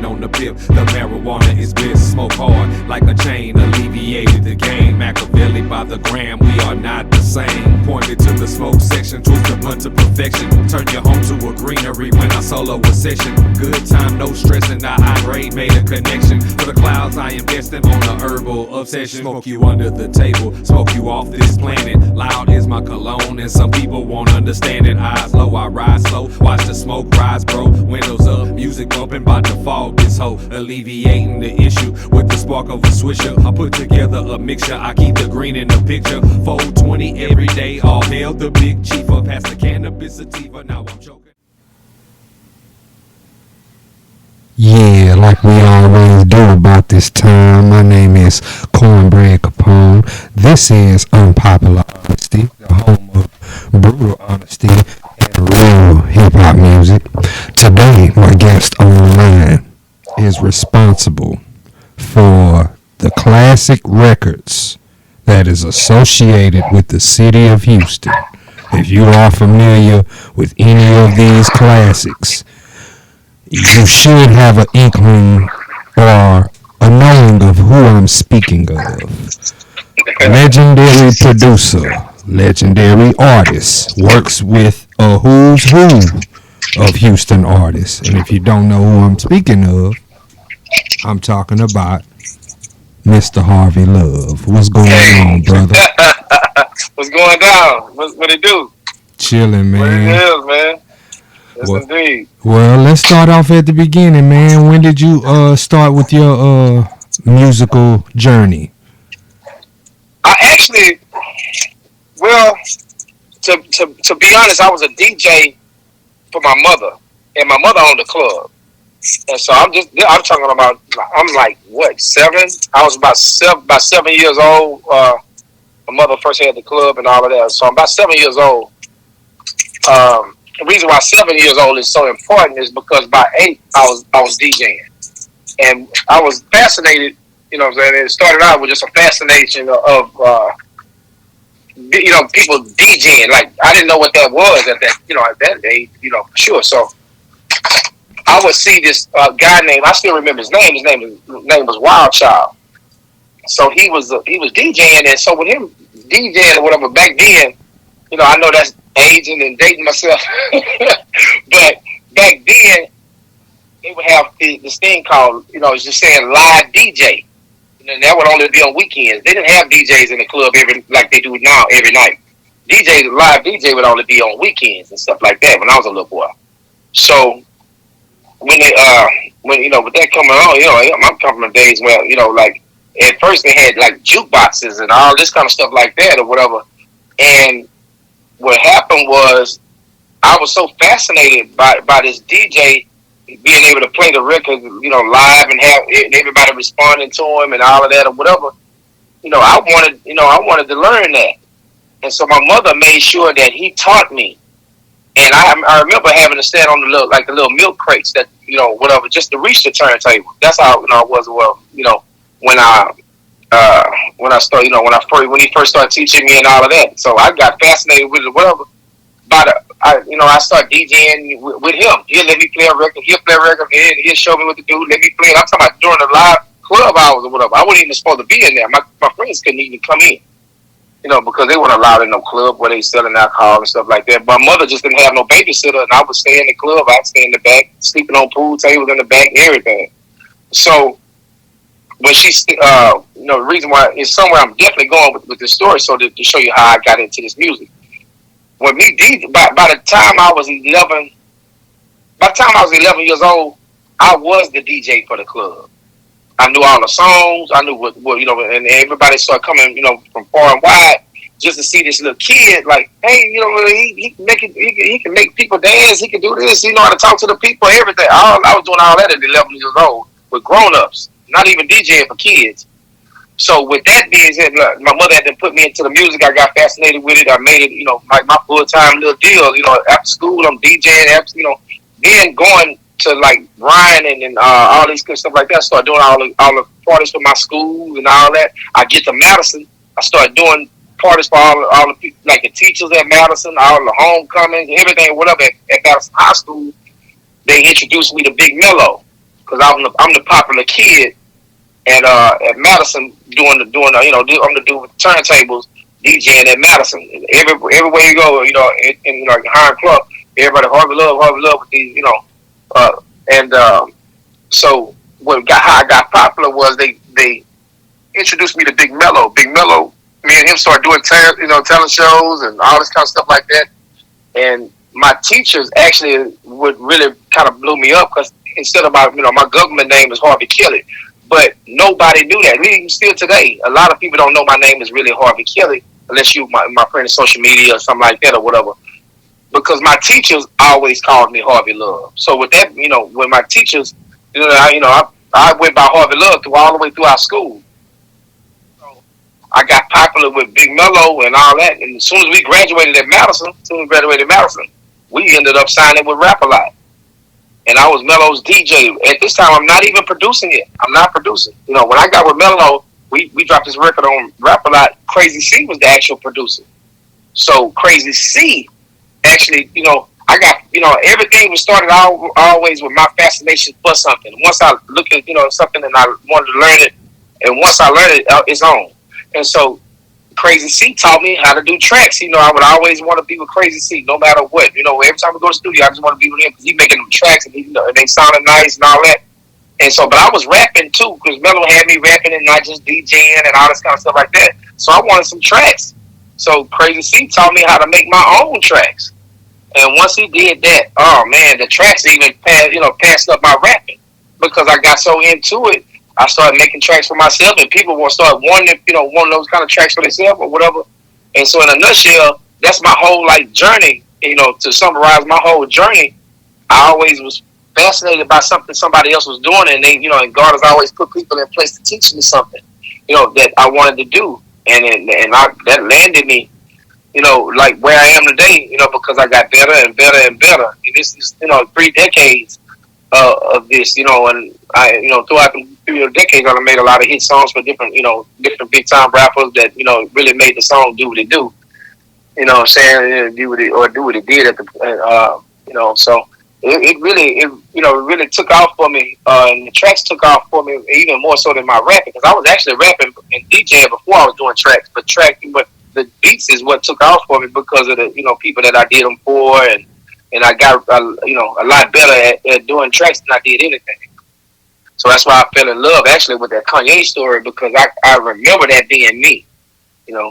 on the pip. The marijuana is bliss, smoke hard like a chain, alleviated the game. Machiavelli by the gram, we are not the same. Pointed to the smoke section, twist the blunt to perfection. Turn your home to a greenery when I solo a session. Good time, no stressing, the high grade made a connection. For the clouds, I invest them on a herbal obsession. Smoke you under the table, smoke you off this planet. Loud is my cologne, and some people won't understand it. Eyes low, I rise slow, watch the smoke rise, bro. Windows up, music bumping by default. This hoe alleviating the issue with the spark of a swisher. I put together a mixture, I keep the green in the picture. 420 every day, all hail the big chief. Up past the cannabis sativa, now I'm choking. Yeah, like we always do about this time. My name is Cornbread Capone. This is Unpopular Honesty, the home of brutal honesty and real hip-hop music. Today, my guest online is responsible for the classic records that is associated with the city of Houston. If you are familiar with any of these classics, you should have an inkling or a knowing of who I'm speaking of. Legendary producer, legendary artist, works with a who's who of Houston artists. And if you don't know who I'm speaking of, I'm talking about Mr. Harvey Luv. What's going on, brother? What's going down? What it do? Chilling, man. What it is, man. Yes, indeed. Well, let's start off at the beginning, man. When did you start with your musical journey? I actually, well, to be honest, I was a DJ for my mother, and my mother owned a club, and so I'm talking about, I'm like what, 7? I was about 7 years old. My mother first had the club and all of that, so I'm about 7 years old. The reason why 7 years old is so important is because by 8 I was DJing, and I was fascinated. You know what I'm saying? It started out with just a fascination of people DJing. Like, I didn't know what that was at that age, for sure. So I would see this guy named, I still remember his name. His name was Wild Child. So he was DJing, and so with him DJing or whatever back then, I know that's aging and dating myself, but back then they would have this thing called, it's just saying live DJ, and that would only be on weekends. They didn't have DJs in the club like they do now every night. Live DJ would only be on weekends and stuff like that when I was a little boy. So when with that coming on, I'm coming from days where like at first they had like jukeboxes and all this kind of stuff like that or whatever, and what happened was I was so fascinated by this DJ being able to play the record, live and have everybody responding to him and all of that or whatever. I wanted to learn that, and so my mother made sure that he taught me. And I remember having to stand on the little milk crates that whatever, just to reach the turntable. That's how I was. Well, when he first started teaching me and all of that. So I got fascinated with it, whatever. But I started DJing with him. He'll let me play a record. He'll play a record, and he'll show me what to do. Let me play it. I'm talking about during the live club hours or whatever. I wasn't even supposed to be in there. My friends couldn't even come in, because they weren't allowed in no club where they selling alcohol and stuff like that. My mother just didn't have no babysitter, and I would stay in the club. I'd stay in the back, sleeping on pool tables in the back, and everything. So when the reason why is somewhere I'm definitely going with this story, so to show you how I got into this music. When by the time I was 11 years old, I was the DJ for the club. I knew all the songs. I knew what and everybody started coming, from far and wide just to see this little kid. Like, hey, he can make people dance. He can do this. He know how to talk to the people. Everything. I was doing all that at 11 years old with grown-ups, not even DJing for kids. So with that being said, my mother had to put me into the music. I got fascinated with it. I made it, like my full-time little deal. After school, I'm DJing. Then going to like Ryan and all these good stuff like that. I started doing all the parties for my school and all that. I get to Madison. I started doing parties for all the people, like the teachers at Madison, all the homecomings, everything, whatever at Madison High School. They introduced me to Big Mello because I'm the popular kid at Madison I'm the dude with the turntables DJing at Madison. Everywhere you go, in like Hiram Club, everybody Harvey Luv with these, and so how I got popular was they introduced me to Big Mello. Big Mello, me and him started doing talent shows and all this kind of stuff like that. And my teachers actually would really kind of blew me up because instead of my government name is Harvey Kelly, but nobody knew that. Even still today, a lot of people don't know my name is really Harvey Kelly unless you my friend in social media or something like that or whatever. Because my teachers always called me Harvey Luv. So with that, when my teachers, I went by Harvey Luv all the way through our school. So I got popular with Big Mello and all that. And as soon as we graduated at Madison, we ended up signing with Rap-A-Lot. And I was Mello's DJ. At this time, I'm not even producing it. I'm not producing. When I got with Mello, we dropped this record on Rap-A-Lot. Crazy C was the actual producer. So Crazy C, actually, I got, everything was started always with my fascination for something. Once I look at, something and I wanted to learn it, and once I learned it, it's on. And so Crazy C taught me how to do tracks. I would always want to be with Crazy C, no matter what. Every time we go to the studio, I just want to be with him because he's making them tracks and they sounded nice and all that. And so, but I was rapping too because Mello had me rapping and not just DJing and all this kind of stuff like that. So I wanted some tracks. So Crazy C taught me how to make my own tracks. And once he did that, oh man, the tracks even passed up my rapping because I got so into it. I started making tracks for myself, and people will start wanting those kind of tracks for themselves or whatever. And so, in a nutshell, that's my whole journey. To summarize my whole journey, I always was fascinated by something somebody else was doing, and and God has always put people in place to teach me something, that I wanted to do, and that landed me, like where I am today, because I got better and better and better. And this is 3 decades of this, and I, throughout the decades, I made a lot of hit songs for different big time rappers that really made the song do what it do. You know what I'm saying? Do what it did at the so it really took off for me, and the tracks took off for me even more so than my rapping because I was actually rapping and DJing before I was doing tracks, but the beats is what took off for me because of the people that I did them for, and I got a lot better at doing tracks than I did anything. So that's why I fell in love actually with that Kanye story because I remember that being me,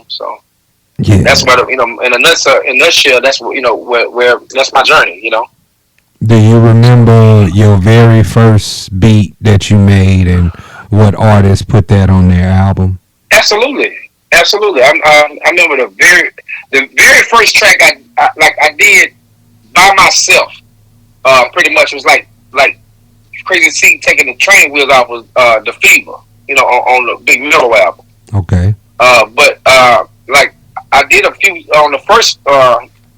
So yeah, that's what in a nutshell. That's what where that's my journey. Do you remember your very first beat that you made and what artist put that on their album? Absolutely. I remember the very first track I did by myself. Pretty much was like Crazy C taking the train wheels off was the Fever, on the Big Mello album. Okay. But I did a few on the first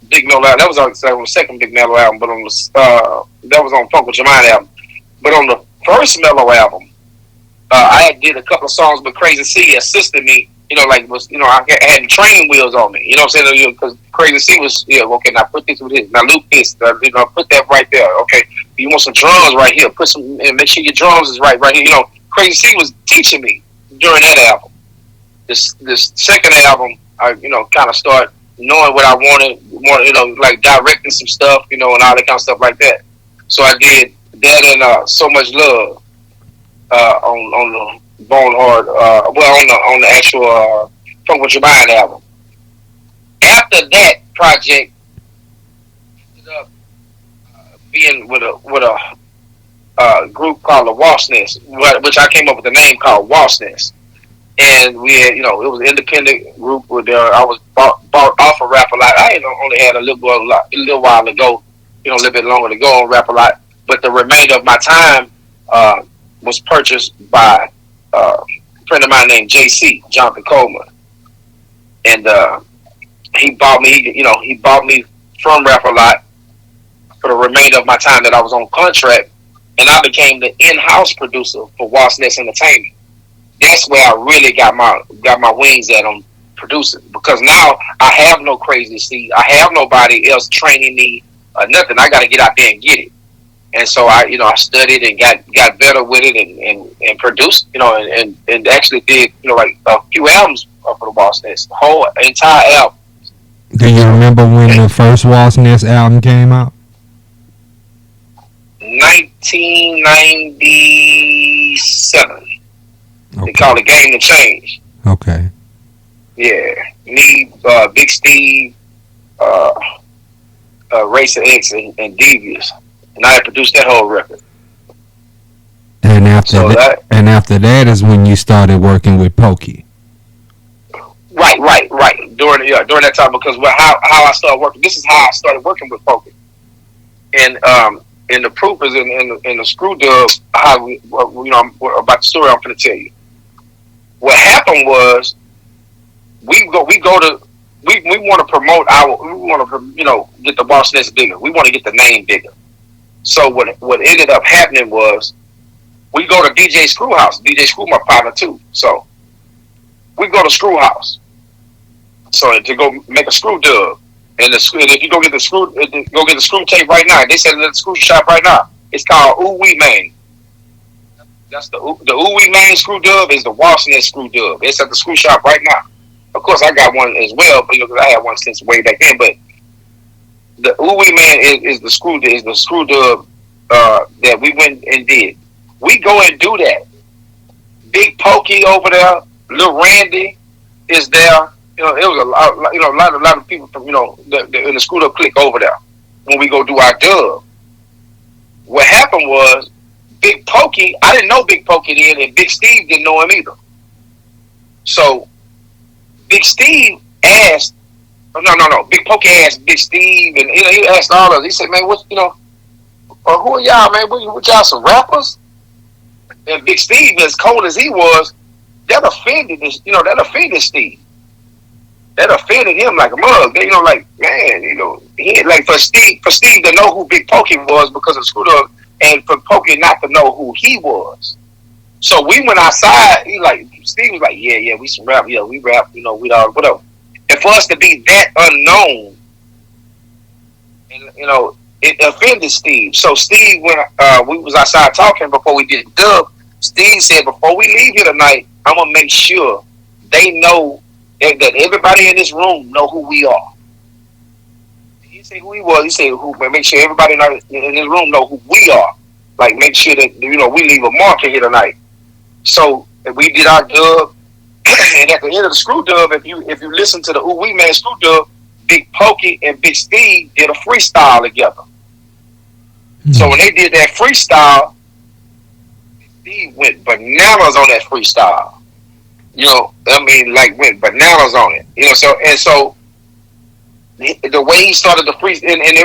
Big Mello album. That was on the second Big Mello album, but that was on Funk With Your Mind album. But on the first Mello album, I did a couple of songs, but Crazy C assisted me. I had train wheels on me. You know what I'm saying? Because Crazy C was, okay, now put this with this. Now loop this. Put that right there. Okay, you want some drums right here. Put some, and make sure your drums is right here. Crazy C was teaching me during that album. This second album, I, kind of start knowing what I wanted, more, like directing some stuff, and all that kind of stuff like that. So I did that and So Much Love on the Bone Hard, on the actual Funk With Your Mind album. After that project, ended up being with a group called the Woss Ness, which I came up with the name called Woss Ness. And we had, it was an independent group. I was bought off of Rap-A-Lot. I only had a little while to go, a little bit longer to go on Rap-A-Lot. But the remainder of my time was purchased by a friend of mine named JC, Jonathan Coleman. And he bought me from Rap-A-Lot for the remainder of my time that I was on contract. And I became the in-house producer for Woss Ness Entertainment. That's where I really got my wings at on producing, because now I have no Crazy C. I have nobody else training me or nothing. I got to get out there and get it. And so I studied and got better with it and produced, and actually did, like a few albums for the Woss Ness, the whole entire album. Do you remember when the first Woss Ness album came out? 1997. Okay. They call it Game to Change. Okay. Yeah, me, Big Steve, Racer X, and Devious, and I had produced that whole record. And after that is when you started working with Pokey. Right. During that time, because how I started working. This is how I started working with Pokey, and the proof is in the screw dub. How about the story I'm going to tell you. What happened was we want to promote we want to get the Woss Ness bigger. We want to get the name bigger. So what ended up happening was we go to DJ Screwhouse. DJ Screw my partner too. So we go to Screwhouse. So to go make a screw dub, and if you go get the screw tape right now, they said in the screw shop right now. It's called Ooh Wee Man. That's the Ooh Wee Man screw dub is the Woss Ness screw dub. It's at the screw shop right now. Of course, I got one as well, because I had one since way back then. But the Ooh Wee Man is the screw dub that we went and did. We go and do that. Big Pokey over there, Lil Randy is there. It was a lot of people from in the screwed up clique over there when we go do our dub. What happened was Big Pokey. I didn't know Big Pokey then, and Big Steve didn't know him either. So Big Steve asked, no. Big Pokey asked Big Steve, and he asked all of us. He said, "Man, who are y'all, man? What y'all, some rappers?" And Big Steve, as cold as he was, that offended Steve. That offended him like a mug. He like for Steve to know who Big Pokey was because of Screwed Up, and for Pokey not to know who he was. So we went outside. Steve was like, yeah, we some rap, we rap, we all whatever. And for us to be that unknown, and it offended Steve. So Steve, when we was outside talking before we did the dub, Steve said, before we leave here tonight, I'm gonna make sure they know that everybody in this room know who we are. He didn't say who he was. He said, make sure everybody in this room know who we are. Like, make sure that we leave a mark here tonight. So we did our dub, and at the end of the screw dub, if you listen to the Ooh Wee Man screw dub, Big Pokey and Big Steve did a freestyle together. So when they did that freestyle, Steve went bananas on that freestyle. Went bananas on it. So the way he started the free, let me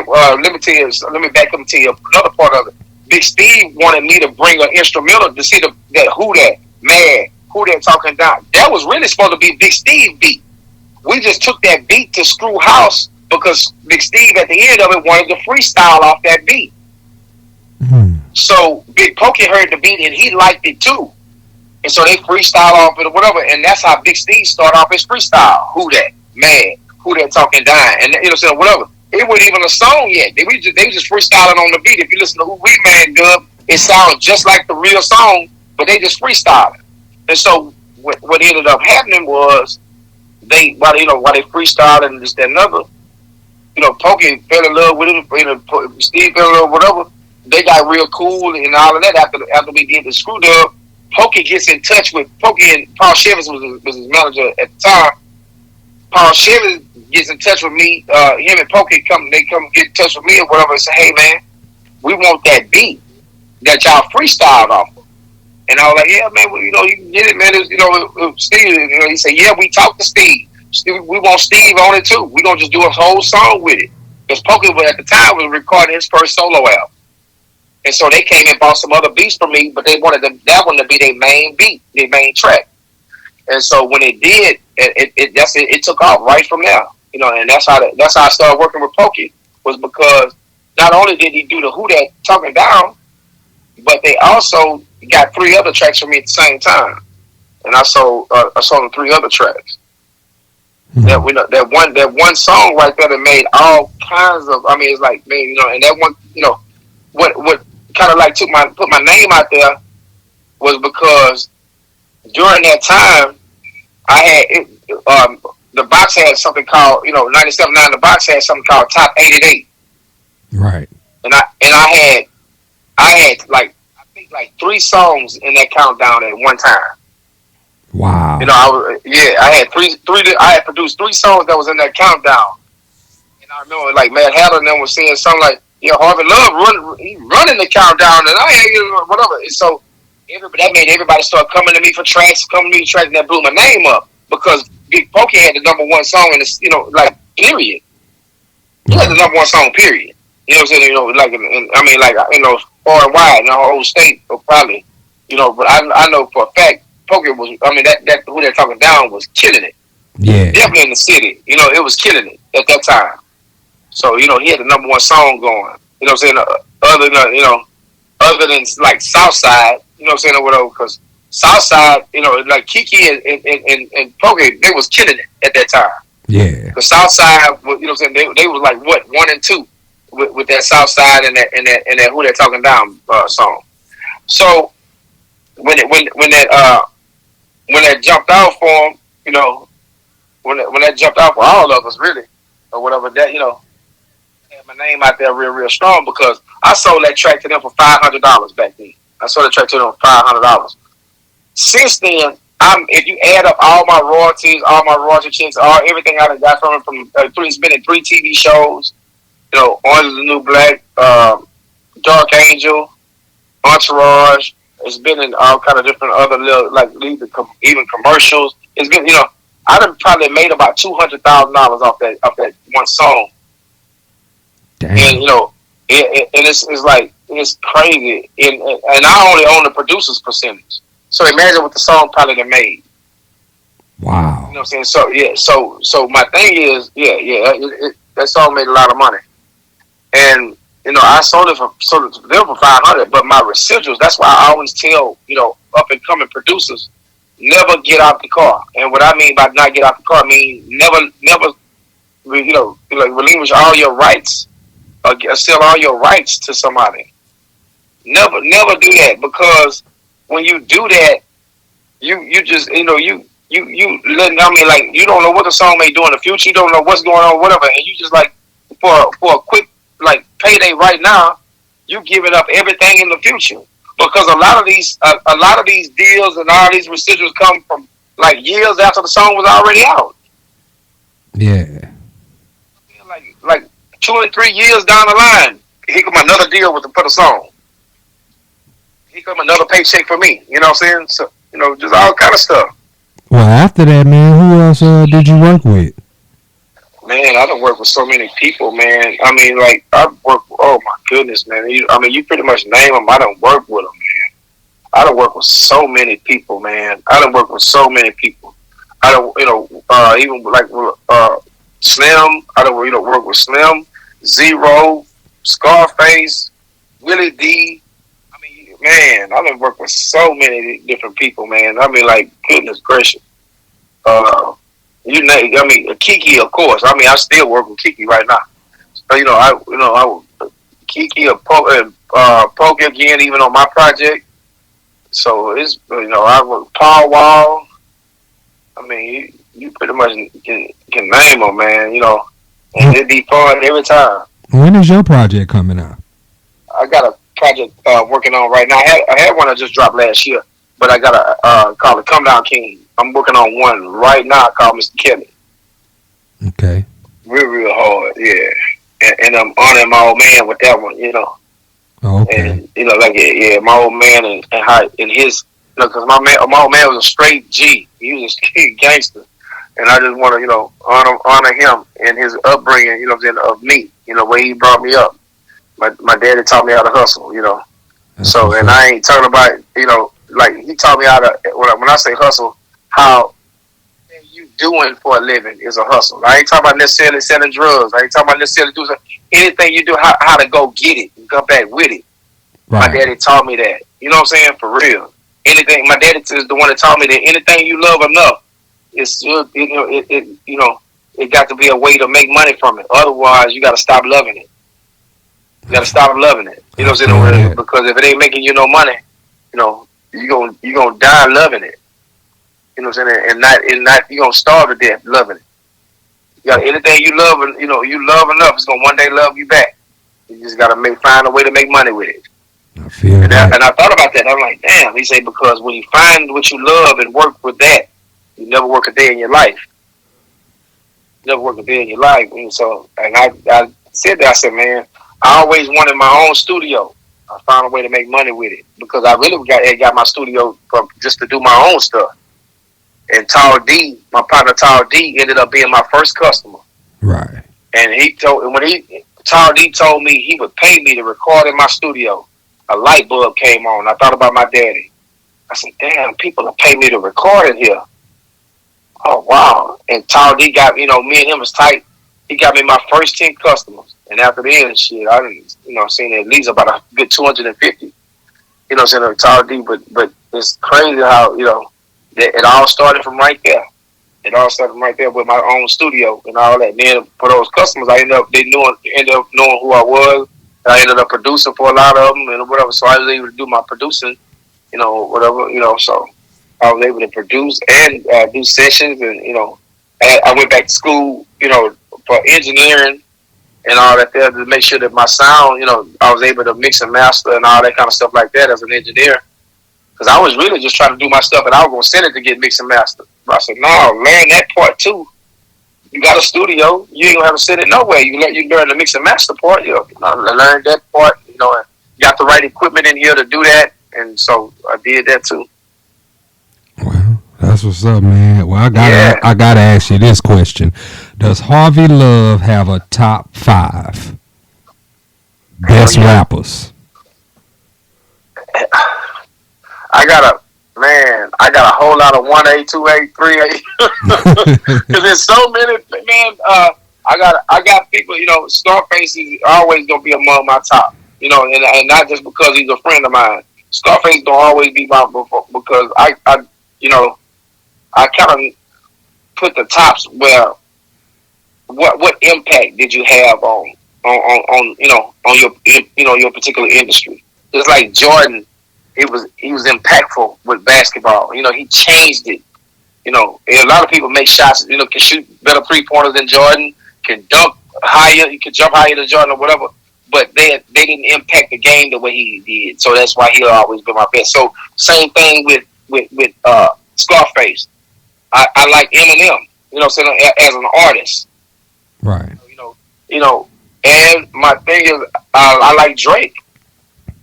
back up and tell you another part of it. Big Steve wanted me to bring an instrumental to see that who that man, who that talking down. That was really supposed to be Big Steve beat. We just took that beat to Screw House because Big Steve at the end of it wanted to freestyle off that beat. Mm-hmm. So Big Pokey heard the beat and he liked it too. And so they freestyle off it or whatever, and that's how Big Steve started off his freestyle. Who that man? Who that talking down? And whatever. It wasn't even a song yet. They was just freestyling on the beat. If you listen to Who We Man dub, it sounds just like the real song, but they just freestyling. And so what ended up happening was while they freestyling and this, that, and other, Pokey fell in love with it, Steve fell in love with whatever. They got real cool and all of that after we did the screw dub. Pokey gets in touch with Pokey, and Paul Shivers was his manager at the time. Paul Shivers gets in touch with me. Him and Pokey come get in touch with me or whatever and say, "Hey man, we want that beat that y'all freestyled off of." And I was like, "Yeah man, you can get it, man." Steve, he said, "Yeah, we talked to Steve. We want Steve on it too. We gonna just do a whole song with it." Because Pokey at the time was recording his first solo album. And so they came and bought some other beats from me, but they wanted that one to be their main beat, their main track. And so when it did, it took off right from there. And that's how I started working with Pokey, was because not only did he do the Who That Talking Down, but they also got 3 other tracks from me at the same time. And I sold them 3 other tracks. Mm-hmm. That one song right there that made all kinds of, it's like, man, and that one, what kind of like put my name out there was because during that time I had the box had something called 97.9. The box had something called Top 88. Right. And I had like I think like 3 songs in that countdown at one time. Wow. I had I had produced 3 songs that was in that countdown. And I remember like Matt Hatter and them was saying something like, Harvey Luv running the countdown, and I had whatever. And so that made everybody start coming to me for tracks, and that blew my name up because Big Pokey had the #1 song in this, period. He had the #1 song, period. You know what I'm saying? Far and wide in the whole state, or probably, but I know for a fact Pokey was. I mean, that who they're talking down was killing it. Yeah. Definitely in the city. It was killing it at that time. So, he had the #1 song going. You know what I'm saying? Other than like Southside, you know what I'm saying, or whatever, because Southside, like Kiki and Pokey, they was killing it at that time. Yeah. The Southside, you know what I'm saying, they was like what, 1 and 2 with that Southside and that Who They're Talking Down song. So when that jumped out for him, when that jumped out for all of us really, or whatever, that had my name out there real strong because I sold that track to them for $500 back then. I sold that track to them for $500. Since then, if you add up all my royalties, all my royalty checks, everything I got from it, it's been in 3 TV shows, Orange is the New Black, Dark Angel, Entourage. It's been in all kind of different other little, like even commercials. It's been, I done probably made about $200,000 off that one song. Damn. And it's like it's crazy. And I only own the producer's percentage. So imagine what the song probably done made. Wow. You know what I'm saying? So yeah, so my thing is, that song made a lot of money. And I sold it to them for $500, but my residuals, that's why I always tell, up and coming producers, never get out the car. And what I mean by not get out the car, I mean never relinquish all your rights or sell all your rights to somebody. Never do that, because when you do that, you just you letting, you don't know what the song may do in the future. You don't know what's going on, whatever, and you just like for a quick like payday right now, you giving up everything in the future, because a lot of these deals and all these residuals come from like years after the song was already out. Yeah. Like 2 and 3 years down the line, here come another deal for the song. Here come another paycheck for me. You know what I'm saying? So, just all kind of stuff. Well, after that, man, who else did you work with? Man, I done worked with so many people, man. I mean, like, I've worked with, oh my goodness, man. You pretty much name them. I done worked with them, man. I done worked with so many people, man. I done worked with so many people. I done, even like Slim. I done, work with Slim, Zero, Scarface, Willie D. I mean, man, I done worked with so many different people, man. I mean, like, goodness gracious. Kiki, of course. I mean, I still work with Kiki right now. Kiki or Pokey again, even on my project. So it's, I work Paul Wall. I mean, you pretty much can name them, man. And it'd be fun every time. When is your project coming out? I got a project working on right now. I had one I just dropped last year, but I got a called it Come Down King. I'm working on one right now called Mr. Kelly. Okay. Real hard, yeah. And I'm honoring my old man with that one, Oh, okay. And my old man and how in his, because my old man was a straight G. He was a straight gangster, and I just want to honor him and his upbringing, of me, where he brought me up. My daddy taught me how to hustle, That's so, and I ain't talking about, like he taught me how to, when I say hustle, how you doing for a living is a hustle. I ain't talking about necessarily selling drugs. I ain't talking about necessarily doing anything you do, how to go get it and come back with it. Right. My daddy taught me that. You know what I'm saying? For real. Anything. My daddy is the one that taught me that anything you love enough, it got to be a way to make money from it. Otherwise, you got to stop loving it. You gotta start loving it. You know what I'm saying? Because if it ain't making you no money, you know, you gonna die loving it. You know what I'm saying? And not you gonna starve to death loving it. You got anything you love, and you love enough, it's gonna one day love you back. You just gotta find a way to make money with it. I feel and that. And I thought about that. I'm like, damn. He said because when you find what you love and work with that, you never work a day in your life. You never work a day in your life. And so, and I said that. I said, man, I always wanted my own studio. I found a way to make money with it because I really got my studio from just to do my own stuff. And Tall D, my partner Tall D, ended up being my first customer. Right. And Tall D told me he would pay me to record in my studio, a light bulb came on. I thought about my daddy. I said, damn, people will pay me to record in here. Oh, wow. And Tall D got, me and him was tight. He got me my first 10 customers. And after then, shit, I didn't, seen at least about a good 250. Saying Tall D, but it's crazy how, it all started from right there. It all started from right there with my own studio and all that. And then for those customers, they ended up knowing who I was. And I ended up producing for a lot of them and whatever. So I was able to do my producing, whatever, so I was able to produce and do sessions and, I went back to school, for engineering and all that there to make sure that my sound, I was able to mix and master and all that kind of stuff like that as an engineer. Because I was really just trying to do my stuff and I was going to send it to get mixed and mastered. But I said, no, learn that part too. You got a studio, you ain't going to have to send it nowhere. You learn the mix and master part. I learned that part, and got the right equipment in here to do that. And so I did that too. Well, that's what's up, man. Well, I gotta ask you this question: does Harvey Luv have a top 5 best rappers? I got a whole lot of 1A, 2A, 3A. Because there's so many, man. I got people. Scarface is always gonna be among my top. And not just because he's a friend of mine. Scarface don't always be my because I kind of put the tops where what impact did you have on your particular industry? It's like Jordan. He was impactful with basketball. He changed it. A lot of people make shots. Can shoot better 3-pointers than Jordan. Can dunk higher. He can jump higher than Jordan or whatever. But they didn't impact the game the way he did. So that's why he'll always be my best. So same thing with Scarface. I like Eminem. Saying as an artist. Right. And my thing is I like Drake.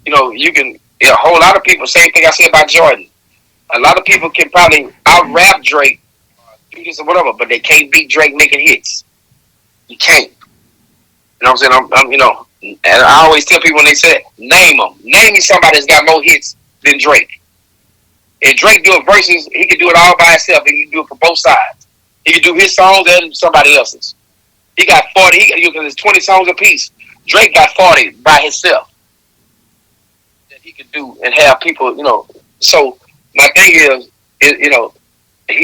You can. A whole lot of people, same thing I said about Jordan. A lot of people can probably out-rap Drake, do this or whatever, but they can't beat Drake making hits. You can't. You know what I'm saying? And I always tell people when they say, name them. Name me somebody that's got more hits than Drake. If Drake do it versus, he can do it all by himself. He can do it for both sides. He can do his songs and somebody else's. He got 40, there's 20 songs apiece. Drake got 40 by himself. He could do and have people, So my thing is,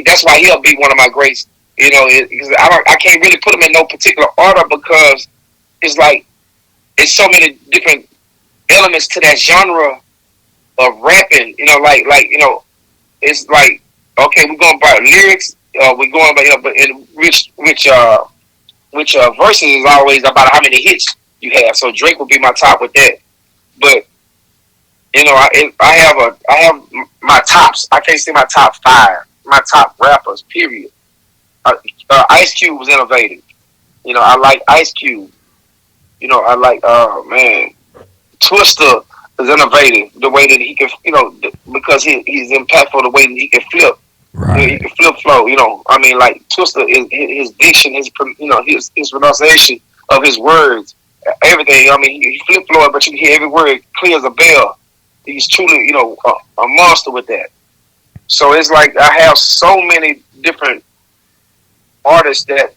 that's why he'll be one of my greats. I can't really put him in no particular order because it's like it's so many different elements to that genre of rapping. It's like okay, we're going by lyrics. We're going by but in which verses is always about how many hits you have. So Drake would be my top with that, but. I have my tops. I can't say my top 5. My top rappers, period. Ice Cube was innovative. I like Ice Cube. I like, Twista is innovative. The way that he can, because he's impactful the way that he can flip. Right. He can flip flow, like Twista is his diction, his pronunciation of his words, everything. He flip flow, but you can hear every word clear as a bell. He's truly, a monster with that. So it's like I have so many different artists that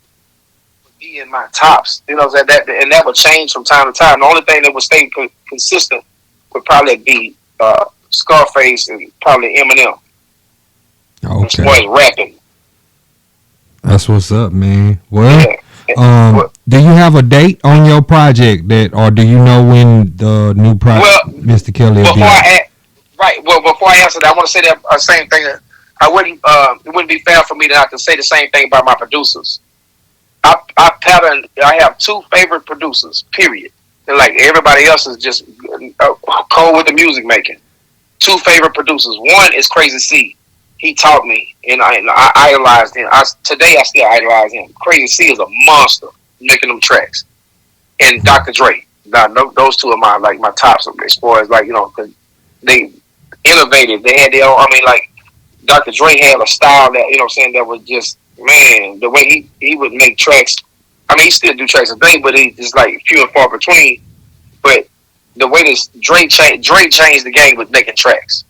would be in my tops. That would change from time to time. The only thing that would stay consistent would probably be Scarface and probably Eminem. Okay. As far as rapping. That's what's up, man. Well, yeah. Do you have a date on your project or do you know when the new project, Well, Mr. Kelly, will be before out? right. Well, before I answer that, I want to say that same thing. I wouldn't. It wouldn't be fair for me to have to say the same thing about my producers. I have two favorite producers. Period. And like everybody else is just cold with the music making. Two favorite producers. One is Crazy C. He taught me, and I idolized him. Today I still idolize him. Crazy C is a monster making them tracks. And Dr. Dre. Now, those two are my tops as far as because they innovated. They had their own. I mean, like Dr. Dre had a style that that was just man the way he would make tracks. I mean, he still do tracks today, but he just like few and far between. But the way this Dre changed the game with making tracks.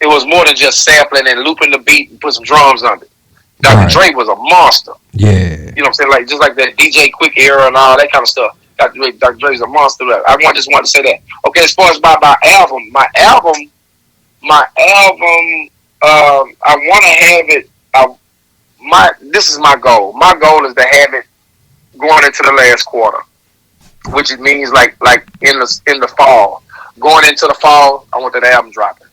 It was more than just sampling and looping the beat and put some drums under it. Dr. Dre was a monster. Yeah. You know what I'm saying? Like just like that DJ Quick era and all that kind of stuff. Dr. Dre's a monster. Just wanted to say that. Okay, as far as my album, I want to have it. This is my goal. My goal is to have it going into the last quarter, which it means like in the fall. Going into the fall, I want that album dropping.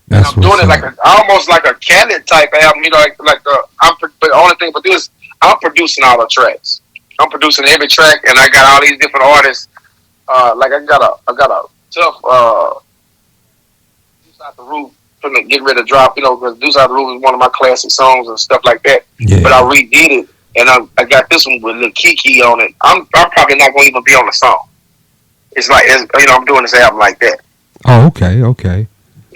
That's I'm doing it almost like a Khaled type album. But the only thing about this, I'm producing all the tracks. I'm producing every track, and I got all these different artists. I got a tough Deuce Out the Roof finna get ready to drop. Because Deuce Out the Roof is one of my classic songs and stuff like that. Yeah. But I redid it, and I got this one with Lil Ke Ke on it. I'm probably not going to even be on the song. It's like I'm doing this album like that. Oh, okay.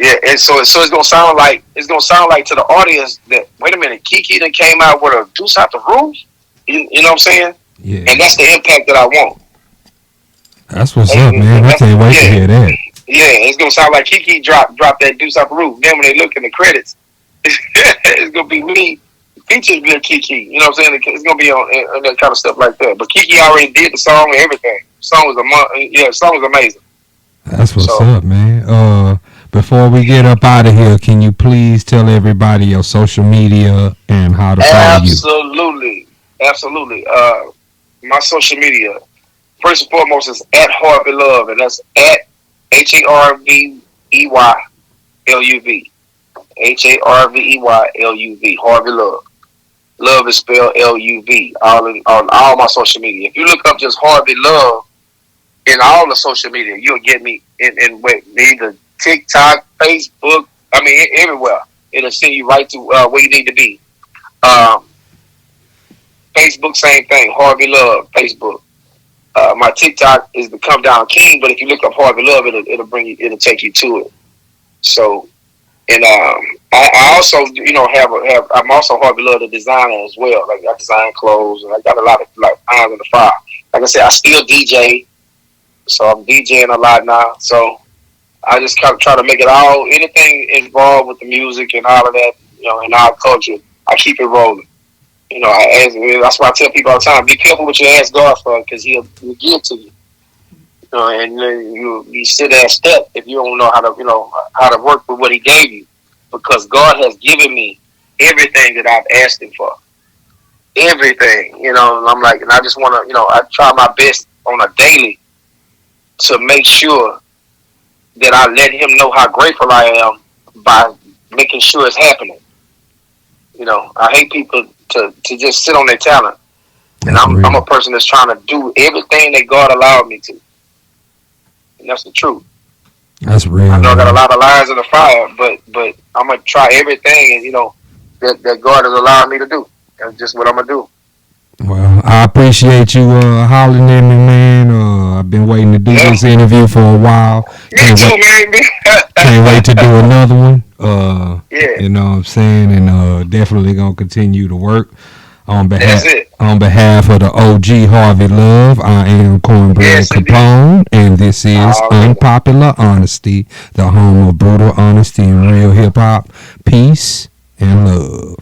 Yeah, and so it's gonna sound like to the audience that wait a minute, Kiki then came out with a Deuce Out the Roof. You know what I'm saying? Yeah. And that's the impact that I want. That's what's up, man. I can't wait to hear that. Yeah, it's gonna sound like Kiki dropped that Deuce Out the Roof. Then when they look in the credits, it's gonna be me featuring Lil Ke Ke. You know what I'm saying? It's gonna be on that kind of stuff like that. But Kiki already did the song and everything. The song was amazing. That's what's up, man. Before we get up out of here, can you please tell everybody your social media and how to follow you? Absolutely. My social media, first and foremost, is at Harvey Luv, and that's at HARVEYLUV. HARVEYLUV. Harvey Luv. Love is spelled LUV. On all my social media. If you look up just Harvey Luv in all the social media, you'll get me in either TikTok, Facebook, everywhere. It'll send you right to where you need to be. Facebook, same thing. Harvey Luv, Facebook. My TikTok is the Come Down King, but if you look up Harvey Luv, it'll take you to it. So, and I also, I'm also Harvey Luv, the designer as well. Like I design clothes, and I got a lot of irons in the fire. Like I said, I still DJ, so I'm DJing a lot now. So I just kind of try to make it anything involved with the music and all of that, in our culture. I keep it rolling. That's why I tell people all the time: be careful what you ask God for, because He'll give it to you. And you sit there stuck if you don't know how to work with what He gave you, because God has given me everything that I've asked Him for. Everything, and I'm like, and I just want to, I try my best on a daily to make sure that I let Him know how grateful I am by making sure it's happening. I hate people to just sit on their talent. And I'm a person that's trying to do everything that God allowed me to. And that's the truth. That's real. I know I got a lot of lines in the fire, but I'm going to try everything, that God has allowed me to do. That's just what I'm going to do. Well, I appreciate you hollering at me, man. I've been waiting to do this interview for a while. Me too, man. Can't wait to do another one. Yeah. You know what I'm saying? And definitely going to continue to work. On behalf of the OG Harvey Luv, I am Cornbread Capone, and this is Unpopular Honesty, the home of brutal honesty and real hip hop. Peace and love.